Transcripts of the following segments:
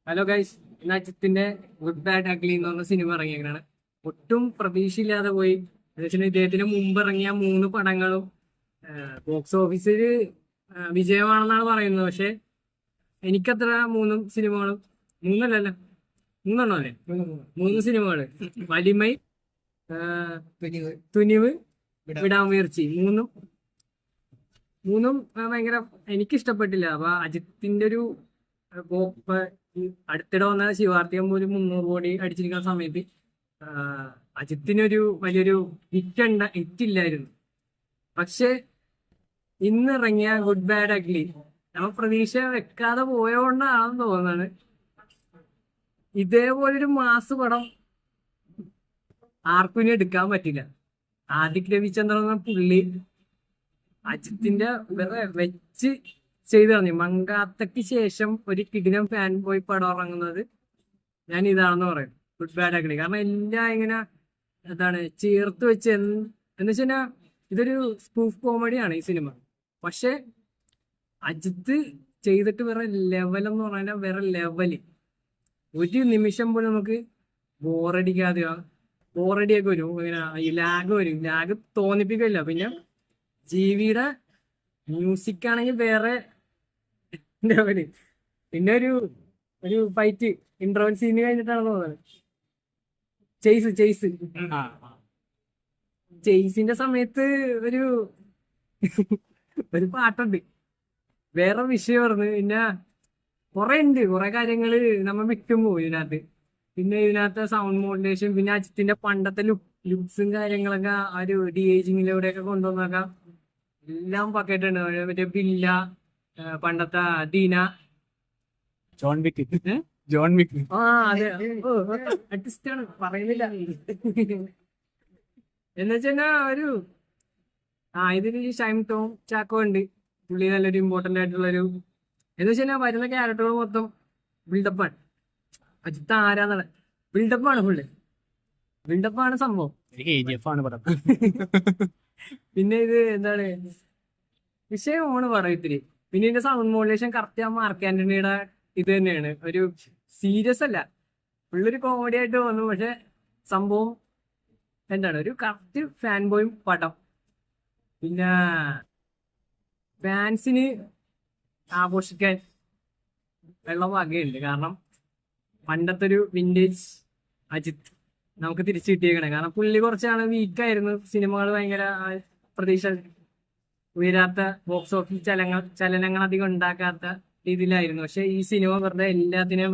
Hello guys, ഇന്ന് അജിത്തിന്റെ good bad ugly എന്ന് പറഞ്ഞ സിനിമ ഇറങ്ങിയാണ്. ഒട്ടും പ്രതീക്ഷയില്ലാതെ പോയി. ഇദ്ദേഹത്തിന് മുമ്പ് ഇറങ്ങിയ 3 പടങ്ങളും ബോക്സ് ഓഫീസിൽ വിജയമാണെന്നാണ് പറയുന്നത്. പക്ഷെ എനിക്കത്ര 3 സിനിമകളും, മൂന്നല്ലല്ലോ, 3 അല്ലേ, 3 സിനിമകള് വലിമൈ, തുനിവ്, വിടാമുയർച്ചി, മൂന്നും ഭയങ്കര എനിക്കിഷ്ടപ്പെട്ടില്ല. അപ്പൊ അജിത്തിന്റെ ഒരു അടുത്തിടെ വന്ന ശിവാർത്തിയം പോലും 300 കോടി അടിച്ചിരിക്കുന്ന സമയത്ത് അജിത്തിനൊരു വലിയൊരു ഹിറ്റില്ലായിരുന്നു. പക്ഷെ ഇന്ന് ഇറങ്ങിയ ഗുഡ് ബാഡ് അഗ്ലി നമ്മൾ പ്രതീക്ഷ വെക്കാതെ പോയോണ്ടാണെന്ന് തോന്നുന്നത്. ഇതേപോലൊരു മാസ് പടം ആർക്കും ഇനി എടുക്കാൻ പറ്റില്ല. ആദിക് രവിചന്ദ്രൻ എന്ന പുള്ളി അജിത്തിന്റെ വെച്ച് ചെയ്തു കളഞ്ഞു. മങ്കാത്തക്ക് ശേഷം ഒരു കിടിലം ഫാൻ ബോയ് പടം ഇറങ്ങുന്നത് ഞാൻ ഇതാണെന്ന് പറയും, ഗുഡ് ബാഡ് അഗ്ലി. കാരണം എല്ലാം ഇങ്ങനെ ചേർത്ത് വെച്ച് എന്ന് വെച്ചാൽ ഇതൊരു സ്പൂഫ് കോമഡിയാണ് ഈ സിനിമ. പക്ഷെ അജിത്ത് ചെയ്തിട്ട് വേറെ ലെവലെന്ന് പറഞ്ഞാൽ വേറെ ലെവല്. ഒരു നിമിഷം പോലും നമുക്ക് ബോറടിയൊക്കെ വരും. ഇങ്ങനെ ലാഗ് തോന്നിപ്പിക്കില്ല. പിന്നെ ജീവിയുടെ മ്യൂസിക് ആണെങ്കിൽ വേറെ ലെവല്. പിന്നെ ഒരു ഫൈറ്റ് ഇന്റർവൽ സീന് കഴിഞ്ഞിട്ടാണ് തോന്നുന്നത്. ചേസിന്റെ സമയത്ത് ഒരു പാട്ടുണ്ട്, വേറെ വിഷയം പറഞ്ഞു. പിന്നെ കുറെ കാര്യങ്ങള് നമ്മ വിട്ടുപോയി ഇതിനകത്ത്. പിന്നെ ഇതിനകത്ത് സൗണ്ട് മോഡുലേഷൻ, പിന്നെ അജിത്തിന്റെ പണ്ടത്തെ ലുക്സും കാര്യങ്ങളൊക്കെ ആ ഒരു DAGിങ്ങിലൂടെയൊക്കെ കൊണ്ടുവന്നൊക്കെ എല്ലാം പക്കറ്റുണ്ട്. മറ്റേ ബില്ല, പണ്ടത്തെ ദീന, ജോൺ വിക്ക് അതെ, ആർട്ടിസ്റ്റാണ് പറയുന്നില്ല. എന്നുവെച്ചാ ഇതിന് ഷൈം ടോം ചാക്കോ ഉണ്ട്. പുള്ളി നല്ലൊരു ഇമ്പോർട്ടന്റ് ആയിട്ടുള്ളൊരു എന്ന് വെച്ചാൽ വരുന്ന ക്യാരക്ടറുകൾ മൊത്തം ബിൽഡപ്പാണ്. അജിത്ത് ആരാന്നുള്ള ബിൽഡപ്പാണ് സംഭവം. പിന്നെ ഇത് വിഷയമാണ് പറയത്തില്. പിന്നെ ഇതിന്റെ സൗണ്ട് മോഡുലേഷൻ കറക്റ്റ് ആ മാർക്ക് ആന്റണിയുടെ ഇത് തന്നെയാണ്. ഒരു സീരിയസ് അല്ല, ഫുള്ളൊരു കോമഡി ആയിട്ട് തോന്നും. പക്ഷെ സംഭവം ഒരു കറക്റ്റ് ഫാൻ ബോയും പടം. പിന്നെ ഫാൻസിന് ആഘോഷിക്കാൻ വെള്ള വകയുണ്ട്. കാരണം പണ്ടത്തെ ഒരു വിന്റേജ് അജിത്ത് നമുക്ക് തിരിച്ചു കിട്ടിയേക്കണേ. കാരണം പുള്ളി കുറച്ചാണ് വീക്കായിരുന്നു. സിനിമകൾ ഭയങ്കര പ്രതീക്ഷ ഉയരാത്ത, ബോക്സ് ഓഫീസ് ചലനങ്ങൾ അധികം ഉണ്ടാക്കാത്ത രീതിയിലായിരുന്നു. പക്ഷെ ഈ സിനിമ എല്ലാത്തിനെയും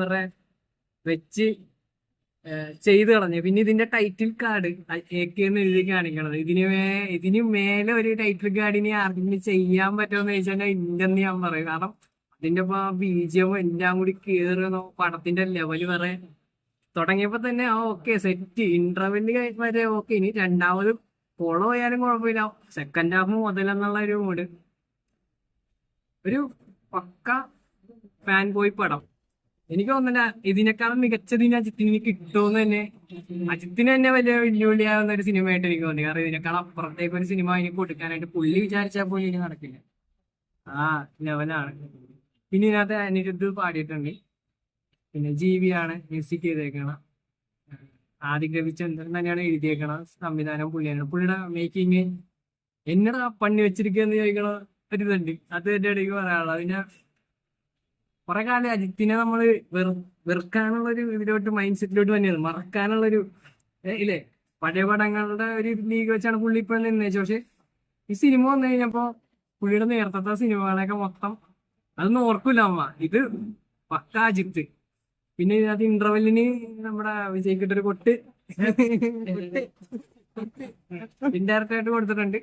വെച്ച് ചെയ്തു കളഞ്ഞു. പിന്നെ ഇതിന്റെ ടൈറ്റിൽ കാർഡ് AK എന്ന് എഴുതി കാണിക്കണത്. ഇതിന് മേലെ ഒരു ടൈറ്റിൽ കാർഡിന് ആർക്കെങ്കിലും ചെയ്യാൻ പറ്റുമെന്ന് ചോദിച്ചാൽ ഇല്ലെന്ന് ഞാൻ പറയും. കാരണം അതിന്റെ BGM എല്ലാം കൂടി കേറുന്ന പടത്തിന്റെ ലെവല് തുടങ്ങിയപ്പോ തന്നെ ഓക്കെ സെറ്റ്. ഇന്റർവെല് വരെ ഓക്കെ. ഇനി രണ്ടാമത് ഫോളോ ചെയ്യാനും കുഴപ്പമില്ല. സെക്കൻഡ് ഹാഫ് മുതലെന്നുള്ള ഒരു മൂഡ്. ഒരു പക്ക ഫാൻ ബോയ് പടം. എനിക്ക് തോന്നുന്നില്ല ഇതിനേക്കാളും മികച്ചതിന് അജിത്തിന് കിട്ടുമെന്ന് തന്നെ. അജിത്തിന് തന്നെ വലിയ വെല്ലുവിളിയാവുന്ന ഒരു സിനിമയായിട്ട് എനിക്ക് തോന്നി. കാരണം ഇതിനേക്കാൾ അപ്പുറത്തേക്ക് ഒരു സിനിമ അതിന് കൊടുക്കാനായിട്ട് പുള്ളി വിചാരിച്ചാൽ പോലും ഇനി നടക്കില്ല. ആ ലെവലാണ്. പിന്നെ ഇതിനകത്ത് അനിരുദ്ധ് പാടിയിട്ടുണ്ട്. പിന്നെ ജീവിയാണ് മ്യൂസിക് ചെയ്തേക്കണം. ആദിക് രവിചന്ദ്രൻ തന്നെയാണ് എഴുതിയേക്കണം. സംവിധാനം പുള്ളിയാണ്. പുള്ളിയുടെ മേക്കിങ് എന്നടാ പണി വെച്ചിരിക്കുകയെന്ന് ചോദിക്കണ ഒരിതുണ്ട്. അത് എന്റെ ഇടയ്ക്ക് പറയാനുള്ളത്. പിന്നെ കുറെ കാലം അജിത്തിനെ നമ്മള് വെറുക്കാനുള്ളൊരു ഇതിലോട്ട് മൈൻഡ് സെറ്റിലോട്ട് തന്നെയാണ്, മറക്കാനുള്ളൊരു ഇല്ലേ. പഴയ പടങ്ങളുടെ ഒരു ലീഗ് വെച്ചാണ് പുള്ളി ഇപ്പൊ നിന്നേച്ചു. പക്ഷെ ഈ സിനിമ വന്നു കഴിഞ്ഞപ്പോ പുള്ളിയുടെ നേരത്തെ സിനിമകളൊക്കെ മൊത്തം അതൊന്നും ഓർക്കൂല ഇത് പക്ക അജിത്ത്. പിന്നെ ഇതിനകത്ത് ഇന്റർവെല്ലിന് നമ്മുടെ വിജയ്ക്കിട്ടൊരു കൊട്ട് ഇൻഡയറക്റ്റ് ആയിട്ട് കൊടുത്തിട്ടുണ്ട്.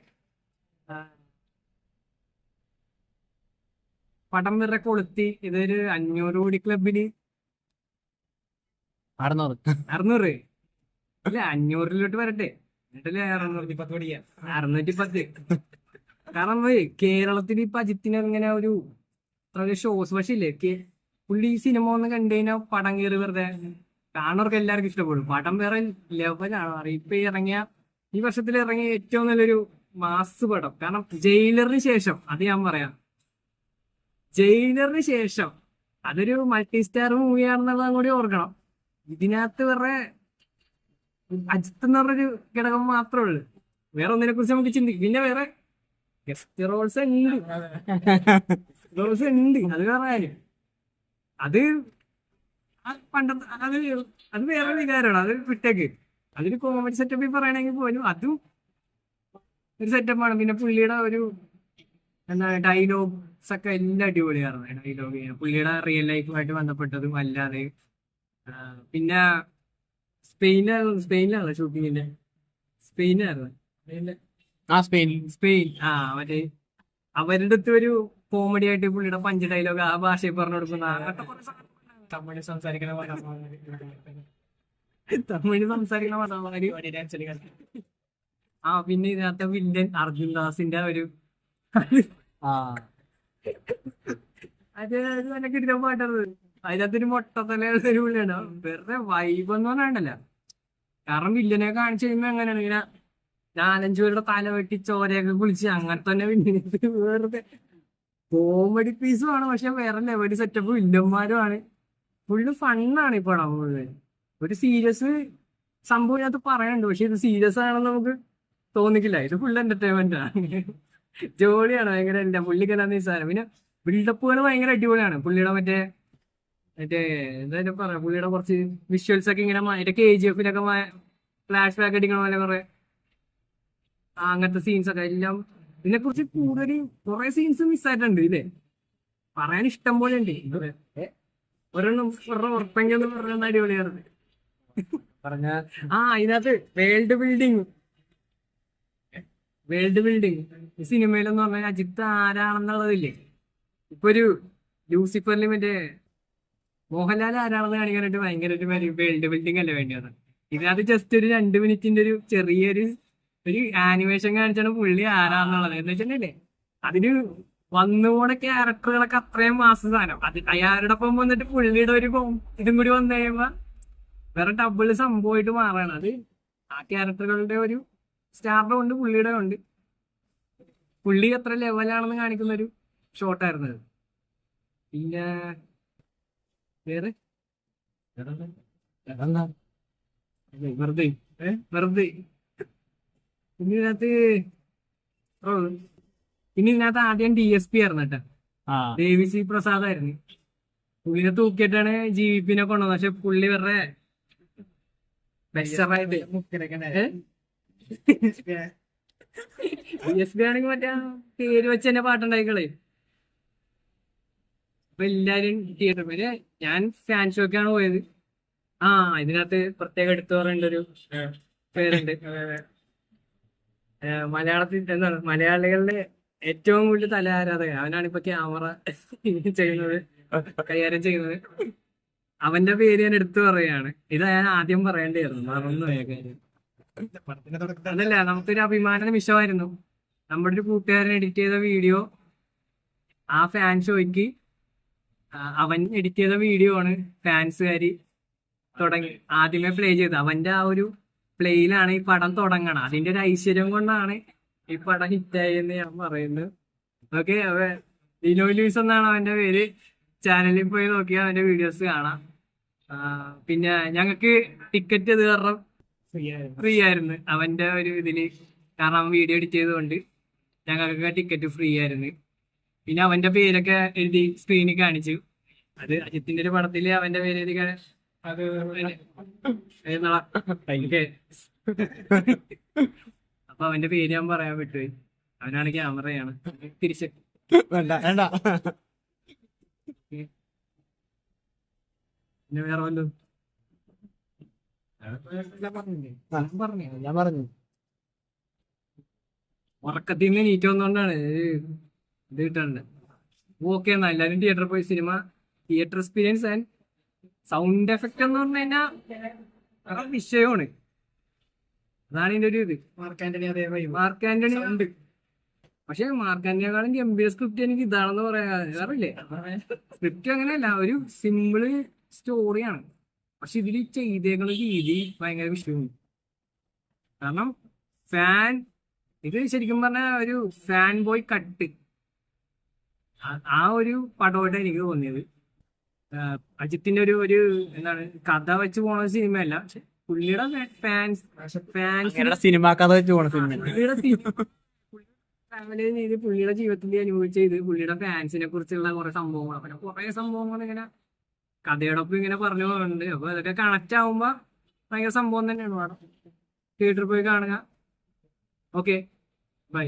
പടം വരെ കൊളുത്തി. ഇതൊരു 500 കോടി ക്ലബിന് 600 ഇല്ല 500-ലോട്ട് വരട്ടെ. എന്നിട്ടല്ലേ 610. കാരണം കേരളത്തിൽ ഇപ്പൊ അജിത്തിന് ഇങ്ങനെ ഒരു ഷോസ്. പക്ഷെ ഇല്ലേ, പുള്ളി ഈ സിനിമ ഒന്ന് കണ്ടു കഴിഞ്ഞാൽ പടം കയറി വെറുതെ കാണുന്നവർക്ക് എല്ലാവർക്കും ഇഷ്ടപ്പെടും. പടം വേറെ ലെവലാണ്. ഇപ്പൊ ഈ വർഷത്തിൽ ഇറങ്ങിയ ഏറ്റവും നല്ലൊരു മാസ് പടം. കാരണം ജയിലറിന് ശേഷം, അത് ഞാൻ പറയാം, ജയിലറിന് ശേഷം അതൊരു മൾട്ടി സ്റ്റാർ മൂവിയാണെന്നുള്ളത് കൂടി ഓർക്കണം. ഇതിനകത്ത് വേറെ അജിത്ത് എന്ന് പറഞ്ഞൊരു ഘടകം മാത്രമേ ഉള്ളൂ. വേറെ ഒന്നിനെ കുറിച്ച് നമുക്ക് ചിന്തിക്കും. പിന്നെ വേറെ ഗസ്റ്റ് റോൾസ് ഉണ്ട്, റോൾസ് ഉണ്ട്, അത് വേറെ കാര്യം. അത് പണ്ടത്തെ അത് വേറെ വികാരമാണ്. അത് വിട്ടേക്ക്. അതൊരു കോമഡി സെറ്റപ്പിൽ പറയണമെങ്കിൽ പോലും അതും ഒരു സെറ്റപ്പാണ്. പിന്നെ പുള്ളിയുടെ ഒരു എന്താണ് ഡയലോഗ്സ് ഒക്കെ എല്ലാം അടിപൊളിയാണ്. ഡയലോഗ് പുള്ളിയുടെ റിയൽ ലൈഫുമായിട്ട് ബന്ധപ്പെട്ടതും അല്ലാതെ. പിന്നെ സ്പെയിനിലാണ് ഷൂട്ടിങ്ങിന്റെ. സ്പെയിനായിരുന്നു. സ്പെയിൻ മറ്റേ അവരുടെ അടുത്ത് ഒരു കോമഡി ആയിട്ട് പുള്ളിയുടെ പഞ്ച് ഡയലോഗ് ആ ഭാഷയിൽ പറഞ്ഞു കൊടുക്കുന്ന തമിഴ് സംസാരിക്കുന്ന മതമാരി. പിന്നെ ഇതിനകത്തെ വില്ലൻ അർജുൻ ദാസിന്റെ ഒരു അത് നല്ല കിട്ടുന്ന പാട്ടത്. അതിനകത്തൊരു മൊട്ടത്തലയുള്ള ഒരു പുള്ളിയാണ്. വെറുതെ വൈബ് എന്ന് പറഞ്ഞാണ്ടല്ല. കാരണം വില്ലനെ കാണിച്ചു കഴിയുമ്പോ എങ്ങനെയാണ് ഇങ്ങനെ 4-5 പേരുടെ തല വെട്ടി ചോരയൊക്കെ കുളിച്ച് അങ്ങനെ തന്നെ വില്ലനെ വെറുതെ കോമഡി പീസുമാണ്. പക്ഷെ വേറെ ലെവൽ സെറ്റപ്പ് വില്ലന്മാരുമാണ്. ഫുള്ള് ഫണ്ണാണ് ഈ പടം മുഴുവൻ. ഒരു സീരിയസ് സംഭവം ഇതിനകത്ത് പറയാനുണ്ട്, പക്ഷെ ഇത് സീരിയസ് ആണെന്ന് നമുക്ക് തോന്നിക്കില്ല. ഇത് ഫുൾ എന്റർടൈൻമെന്റ് ആണ്, ജോളിയാണ് ഭയങ്കര. എന്താ പുള്ളിക്കെല്ലാം നിസ്സാരം. പിന്നെ ബിൽഡപ്പുകൾ ഭയങ്കര അടിപൊളിയാണ്. പുള്ളിയുടെ മറ്റേ എന്തായാലും പറയാം, പുള്ളിയുടെ കുറച്ച് വിഷ്വൽസ് ഒക്കെ ഇങ്ങനെ മറ്റേ KGF-ലൊക്കെ ഫ്ലാഷ് ബാക്ക് അടിക്കണ പോലെ കുറെ അങ്ങനത്തെ സീൻസ് ഒക്കെ എല്ലാം. ഇതിനെ കുറിച്ച് കൂടുതൽ കുറെ സീൻസ് മിസ്സായിട്ടുണ്ട് ഇല്ലേ, പറയാൻ ഇഷ്ടം പോലെ ഉണ്ട്. ഒരെണ്ണം ഉറപ്പെങ്കിൽ എന്ന് പറയുന്ന അടിപൊളിയാണ്. ഇതിനകത്ത് വേൾഡ് ബിൽഡിങ് ഈ സിനിമയിലെന്ന് പറഞ്ഞാൽ അജിത്ത് ആരാണെന്നുള്ളതില്ലേ. ഇപ്പൊ ഒരു ലൂസിഫറിൽ മറ്റേ മോഹൻലാൽ ആരാണെന്ന് കാണിക്കാനായിട്ട് ഭയങ്കരമായിട്ട് വേൾഡ് ബിൽഡിംഗ് അല്ലേ വേണ്ടിയത്. ഇതിനകത്ത് ജസ്റ്റ് ഒരു 2 മിനിറ്റിന്റെ ഒരു ചെറിയൊരു ആനിമേഷൻ കാണിച്ചാണ് പുള്ളി ആരാന്നുള്ളത്. എന്ന് വെച്ചിട്ടുണ്ടല്ലേ അതിന് വന്നുകൂടെ ക്യാരക്ടറുകളൊക്കെ അത്രയും മാസ സാധനം. അത് അയാളോടൊപ്പം വന്നിട്ട് പുള്ളിയുടെ ഒരു ഇതും കൂടി വന്നു കഴിയുമ്പോ വേറെ ഡബിള് സംഭവമായിട്ട് മാറാണ്. അത് ആ ക്യാരക്ടറുകളുടെ ഒരു സ്റ്റാറിന്റെ ഉണ്ട്, പുള്ളിയുടെ ഉണ്ട്. പുള്ളി എത്ര ലെവലാണെന്ന് കാണിക്കുന്ന ഒരു ഷോട്ടായിരുന്നു അത്. പിന്നെ വേറെ വെറുതെ പിന്നെ ഇതിനകത്ത് ആദ്യം DSP ആയിരുന്നു കേട്ടോ, ദേവി സി പ്രസാദ് ആയിരുന്നു. പുള്ളിനെ തൂക്കിയിട്ടാണ് GVP-നെ കൊണ്ടുവന്നത്. പക്ഷെ പുള്ളി വേറെ ബെസ്റ്ററായിട്ട് DSP ആണെങ്കിൽ മറ്റേ പേര് വെച്ച് തന്നെ പാട്ടുണ്ടായിക്കളെ. അപ്പൊ എല്ലാരും തിയേറ്റർ പേര് ഞാൻ ഫാൻ ഷോക്കാണ് പോയത്. ഇതിനകത്ത് പ്രത്യേകം എടുത്തു പറയേണ്ട ഒരു പേരുണ്ട്. മലയാളത്തിൽ എന്താണ് മലയാളികളുടെ ഏറ്റവും കൂടുതൽ തല ആരാധകൻ അവനാണ്. ഇപ്പൊ ക്യാമറ ചെയ്യുന്നത്, കൈകാര്യം ചെയ്യുന്നത്. അവന്റെ പേര് ഞാൻ എടുത്തു പറയുകയാണ്. ഇത് ഞാൻ ആദ്യം പറയേണ്ടിയായിരുന്നു, മറന്നു പോയ കാര്യം. അതല്ല, നമുക്കൊരു അഭിമാന നിമിഷമായിരുന്നു. നമ്മുടെ ഒരു കൂട്ടുകാരൻ എഡിറ്റ് ചെയ്ത വീഡിയോ ആ ഫാൻ ഷോയ്ക്ക് അവൻ എഡിറ്റ് ചെയ്ത വീഡിയോ ആണ് ഫാൻസുകാരി ആദ്യമേ പ്ലേ ചെയ്തത്. അവന്റെ ആ ഒരു പ്ലേയിലാണ് ഈ പടം തുടങ്ങണം. അതിന്റെ ഒരു ഐശ്വര്യം കൊണ്ടാണ് ഈ പടം ഹിറ്റായി എന്ന് ഞാൻ പറയുന്നത്. ഓക്കെ, ലിനോ ലൂയിസ് എന്നാണ് അവന്റെ പേര്. ചാനലിൽ പോയി നോക്കിയാൽ അവന്റെ വീഡിയോസ് കാണാം. പിന്നെ ഞങ്ങൾക്ക് ടിക്കറ്റ് ഇത് കാരണം ഫ്രീ ആയിരുന്നു അവന്റെ ഒരു ഇതില്. കാരണം അവൻ വീഡിയോ എഡിറ്റ് ചെയ്തുകൊണ്ട് ഞങ്ങൾക്ക് ടിക്കറ്റ് ഫ്രീ ആയിരുന്നു. പിന്നെ അവന്റെ പേരൊക്കെ എഴുതി സ്ക്രീനിൽ കാണിച്ചു. അത് അജിത്തിന്റെ ഒരു പടത്തില് അവന്റെ പേര് എഴുതി അത് അപ്പൊ അവന്റെ പേര് ഞാൻ പറയാൻ വിട്ടുപോയി. അവനാണ് ക്യാമറയാണ്. തിരിച്ച് പിന്നെ വേറെ വല്ലതും ഞാൻ പറഞ്ഞു ഉറക്കത്തിൽ നിന്ന് നീറ്റ് വന്നോണ്ടാണ് ഇത് കിട്ടാണ്ട്. ഓക്കെ എന്നാ എല്ലാരും തിയേറ്ററിൽ പോയി cinema theatre experience and sound effect എന്ന് പറഞ്ഞു കഴിഞ്ഞാൽ വിഷയമാണ്. അതാണ് ഇതിന്റെ ഒരു ഇത്. മാർക്ക് ആന്റണി ഉണ്ട്. പക്ഷെ മാർക്ക് ആന്റണിയെക്കാളും ഗംഭീര സ്ക്രിപ്റ്റ് എനിക്ക് ഇതാണെന്ന് പറയാറില്ലേ. സ്ക്രിപ്റ്റ് അങ്ങനെയല്ല, ഒരു സിമ്പിള് സ്റ്റോറിയാണ്. പക്ഷെ ഇതിൽ ചെയ്തേക്കുന്ന രീതി ഭയങ്കര വിഷയമാണ്. കാരണം ഇത് ശരിക്കും പറഞ്ഞ ഒരു ഫാൻ ബോയ് കട്ട് ആ ഒരു പടമായിട്ട് എനിക്ക് തോന്നിയത്. അജിത്തിന്റെ ഒരു എന്താണ് കഥ വെച്ച് പോണ സിനിമയല്ല. പക്ഷെ പുള്ളിയുടെ ഫാൻസ് സിനിമ കഥ വെച്ച് പോണ സിനിമ. പുള്ളിയുടെ ഫാമിലി ചെയ്ത് പുള്ളിയുടെ ജീവിതത്തിൽ അനുഭവിച്ച ഇത് പുള്ളിയുടെ ഫാൻസിനെ കുറിച്ചുള്ള കുറെ സംഭവങ്ങൾ, അങ്ങനെ കുറെ സംഭവങ്ങൾ ഇങ്ങനെ കഥയോടൊപ്പം ഇങ്ങനെ പറഞ്ഞു പോകുന്നുണ്ട്. അപ്പൊ അതൊക്കെ കണക്ട് ആവുമ്പോ ഭയങ്കര സംഭവം തന്നെയാണ്. തിയേറ്ററിൽ പോയി കാണുക. Okay, by.